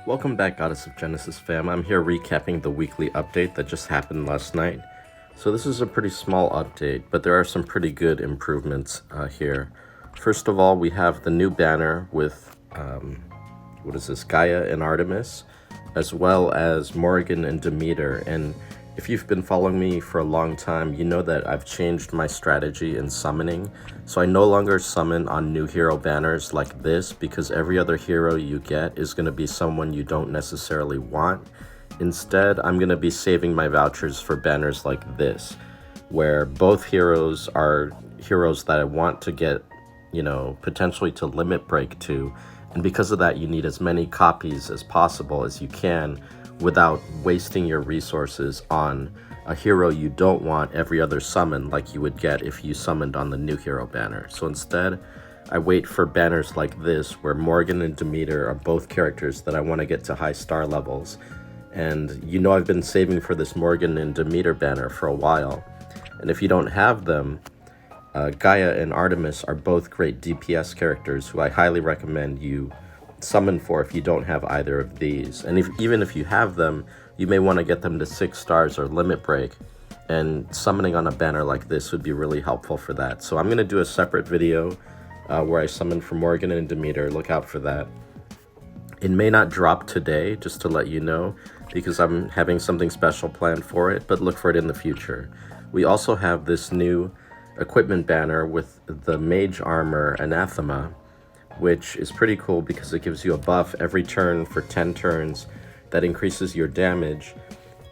Welcome back, Goddess of Genesis fam. I'm here recapping the weekly update that just happened last night. So this is a pretty small update, but there are some pretty good improvements here. First of all, we have the new banner with, Gaia and Artemis, as well as Morgan and Demeter. And if you've been following me for a long time, you know that I've changed my strategy in summoning. So I no longer summon on new hero banners like this, because every other hero you get is going to be someone you don't necessarily want. Instead, I'm going to be saving my vouchers for banners like this, where both heroes are heroes that I want to get, potentially to limit break to. And because of that, you need as many copies as possible as you can without wasting your resources on a hero you don't want every other summon like you would get if you summoned on the new hero banner. So instead, I wait for banners like this where Morgan and Demeter are both characters that I want to get to high star levels. And I've been saving for this Morgan and Demeter banner for a while. And if you don't have them, Gaia and Artemis are both great DPS characters who I highly recommend you summon for if you don't have either of these. And even if you have them, you may want to get them to 6 stars or limit break, and summoning on a banner like this would be really helpful for that. So I'm going to do a separate video where I summon for Morgan and Demeter. Look out for that. It may not drop today, just to let you know, because I'm having something special planned for it, but look for it in the future. We also have this new equipment banner with the mage armor anathema, which is pretty cool because it gives you a buff every turn for 10 turns that increases your damage,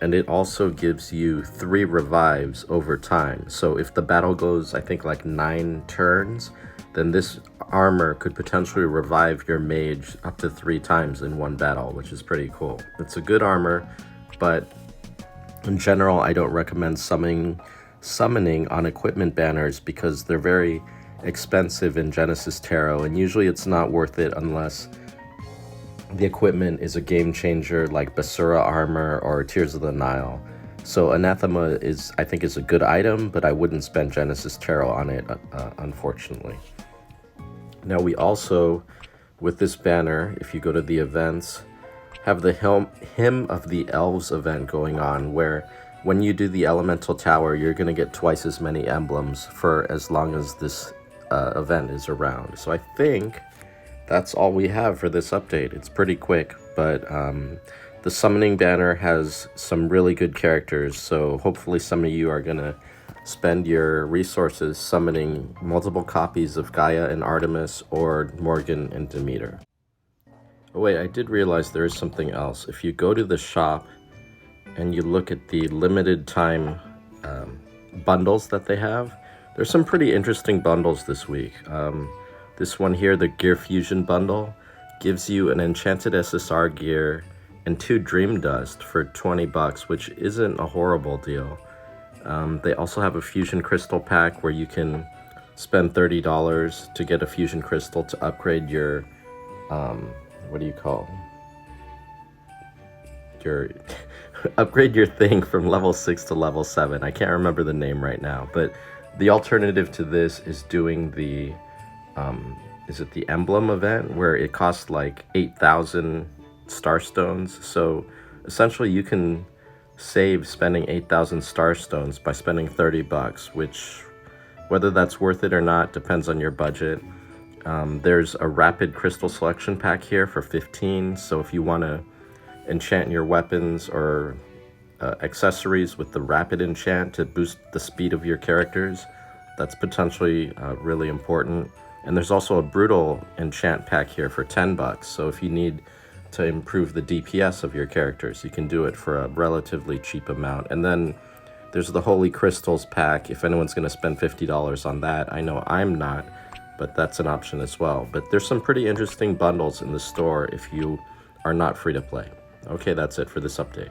and it also gives you 3 revives over time. So if the battle goes, I think, like 9 turns, then this armor could potentially revive your mage up to 3 times in one battle, which is pretty cool. It's a good armor, but in general, I don't recommend summoning on equipment banners because they're very expensive in Genesis Tarot, and usually it's not worth it unless the equipment is a game changer like Basura armor or Tears of the Nile. So anathema I think is a good item, but I wouldn't spend Genesis Tarot on it, unfortunately. Now we also, with this banner, if you go to the events, have the Hymn of the Elves event going on, where when you do the Elemental Tower, you're going to get twice as many emblems for as long as this event is around. So I think that's all we have for this update. It's pretty quick, but the summoning banner has some really good characters, so hopefully some of you are going to spend your resources summoning multiple copies of Gaia and Artemis or Morgan and Demeter. Oh wait, I did realize there is something else. If you go to the shop and you look at the limited time bundles that they have, there's some pretty interesting bundles this week. This one here, the Gear Fusion bundle, gives you an enchanted SSR gear and 2 Dream Dust for 20 bucks, which isn't a horrible deal. They also have a Fusion Crystal pack where you can spend $30 to get a Fusion Crystal to upgrade your, upgrade your thing from level 6 to level 7. I can't remember the name right now, but the alternative to this is doing the, the Emblem event, where it costs like 8,000 Starstones. So essentially you can save spending 8,000 Starstones by spending 30 bucks, which, whether that's worth it or not, depends on your budget. There's a Rapid Crystal Selection pack here for 15, so if you want to enchant your weapons or accessories with the rapid enchant to boost the speed of your characters, that's potentially really important. And there's also a brutal enchant pack here for 10 bucks, so if you need to improve the DPS of your characters, you can do it for a relatively cheap amount. And then there's the Holy Crystals pack, if anyone's going to spend $50 on that. I know I'm not, but that's an option as well. But there's some pretty interesting bundles in the store if you are not free to play. Okay, that's it for this update.